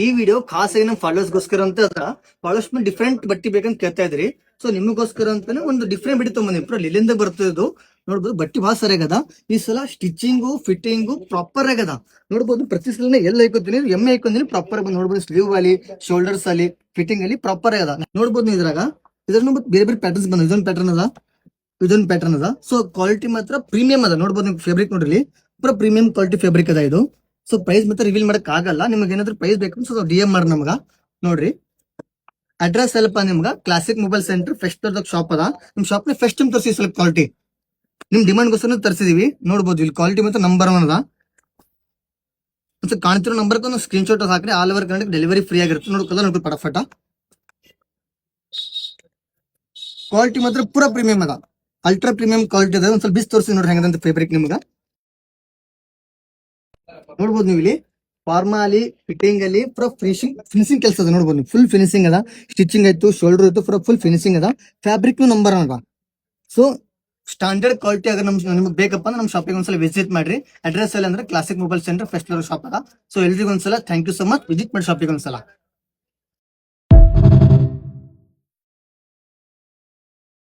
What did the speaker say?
ಈ ವಿಡಿಯೋ ಖಾಸಾಗಿ ನಮ್ಮ ಫಾಲೋವರ್ಸ್ ಗೋಸ್ಕರ ಅಂತ ಅದ ಫಾಲೋವರ್ಸ್ ಡಿಫ್ರೆಂಟ್ ಬಟ್ಟಿ ಬೇಕಂತ ಕೇಳ್ತಾ ಇದ್ರಿ. ಸೊ ನಿಮಗೋಸ್ಕರ ಅಂತಾನೆ ಒಂದು ಡಿಫ್ರೆಂಟ್ ಬಟ್ಟಿ ತೊಗೊಂಬಂದಿ. ಇಲ್ಲಿಂದ ಬರ್ತದ್ದು ನೋಡ್ಬೋದು. ಬಟ್ಟಿ ಬಹಳ ಸರಿ ಆಗದ. ಈ ಸಲ ಸ್ಟಿಚಿಂಗು ಫಿಟ್ಟಿಂಗು ಪ್ರಾಪರ್ ಆಗದ. ನೋಡ್ಬೋದು ಪ್ರತಿ ಸಲ ಎಲ್ಲ ಹಾಕೋತೀನಿ, ಎಮ್ಮೆ ಹಾಕೊಂತೀನಿ ಪ್ರಾಪರ್ ಬಂದು ನೋಡ್ಬೋದು. ಸ್ಲೀವ್ ಅಲ್ಲಿ, ಶೋಲ್ಡರ್ಸ್ ಅಲ್ಲಿ, ಫಿಟ್ಟಿಂಗ್ ಅಲ್ಲಿ ಪ್ರಾಪರ್ ಆಗದ. ನೋಡ್ಬೋದು ನೀವು ಇದ್ರಾಗ ಬೇರೆ ಬೇರೆ ಪ್ಯಾಟರ್ನ್ಸ್ ಬಂದ. ಇದೊಂದು ಪ್ಯಾಟರ್ನ್ ಅದ. ಸೊ ಕ್ವಾಲಿಟಿ ಮಾತ್ರ ಪ್ರೀಮಿಯಂ ಅದ. ನೋಡ್ಬೋದು ನಿಮ್ಗೆ ಫ್ಯಾಬ್ರಿಕ್ ನೋಡ್ರಿ, ಪೂರ ಪ್ರೀಮಿಯಂ ಕ್ವಾಲಿಟಿ ಫ್ಯಾಬ್ರಿಕ್ ಅದ ಇದು. ಸೊ ಪ್ರೈಸ್ ಮತ್ತೆ ರಿವೀಲ್ ಮಾಡಕ್ ಆಗಲ್ಲ. ನಿಮ್ಗೆ ಏನಾದ್ರು ಪ್ರೈಸ್ ಬೇಕು ಸೊ DM ಮಾಡಿ ನಮ್ಗ. ನೋಡ್ರಿ ಅಡ್ರೆಸ್ ಸ್ವಲ್ಪ ನಿಮ್ಗ classic mobile centre fest shop ಅದ. ನಿಮ್ ಶಾಪ್ ನ ಫಸ್ಟ್ ಟೈಮ್ ತರಿಸಿ ಸ್ವಲ್ಪ ಕ್ವಾಲಿಟಿ ನಿಮ್ ಡಿಮಾಂಡ್ ಗೋಸ್ಕರ ತರಿಸಿದೀವಿ. ನೋಡ್ಬೋದು ಇಲ್ಲಿ ಕ್ವಾಲಿಟಿ ಮತ್ತೆ ನಂಬರ್ 1 ಅದ. ಮತ್ತೆ ಕಾಣ್ತಿರೋ ನಂಬರ್ ಒಂದು ಸ್ಕ್ರೀನ್ ಶಾಟ್ ಹಾಕ್ರಿ. All over Karnataka delivery free ಆಗಿರುತ್ತೆ. ನೋಡ್ಕೊಳ್ಳ ನೋಡ್ರಿ ಫಟಾಫಟ. ಕ್ವಾಲಿಟಿ ಮಾತ್ರ ಪೂರಾ ಪ್ರೀಮಿಯಂ ಅದ. ಅಲ್ಟ್ರಾ ಪ್ರೀಮಿಯಂ ಕ್ವಾಲಿಟಿ ಅದ. ಒಂದ್ ಸ್ವಲ್ಪ ಬಿಸ್ ತೋರಿಸಿ ನೋಡ್ರಿ ಹೆಂಗಂತ ಫ್ಯಾಬ್ರಿಕ್ ನಿಮ್ಗ. ನೋಡ್ಬೋದು ನೀವು ಇಲ್ಲಿ ಫಾರ್ಮಾ ಅಲ್ಲಿ, ಫಿಟ್ಟಿಂಗ್ ಅಲ್ಲಿ ಪೂರ ಫಿನಿಶಿಂಗ್ ಕೆಲಸ ಅದ. ನೋಡ್ಬೋದು ಫುಲ್ ಫಿನಿಶಿಂಗ್ ಅದ. ಸ್ಟಿಚಿಂಗ್ ಆಯ್ತು, ಶೋಲ್ಡರ್ ಆಯ್ತು, ಪೂರ ಫುಲ್ ಫಿನಿಶಿಂಗ್ ಅದ. ಫ್ಯಾಬ್ರಿಕ್ ನಂಬರ್ ಅದ. ಸೊ ಸ್ಟ್ಯಾಂಡರ್ಡ್ ಕ್ವಾಲಿಟಿ ಆಗ ನಿಮ್ಗೆ ಬೇಕಪ್ಪ ಅಂದ್ರೆ ನಮ್ಮ ಶಾಪಿಗೆ ಒಂದ್ಸಲ ವಿಸಿಟ್ ಮಾಡ್ರಿ. ಅಡ್ರೆಸ್ ಅಲ್ಲಿ ಅಂದ್ರೆ classic mobile centre fest shop ಅದ. ಸೊ ಎಲ್ರಿಗೂ ಒಂದ್ಸಲ thank you so much. Visit ಮಾಡಿ ಶಾಪಿಗೆ ಒಂದ್ಸಲ.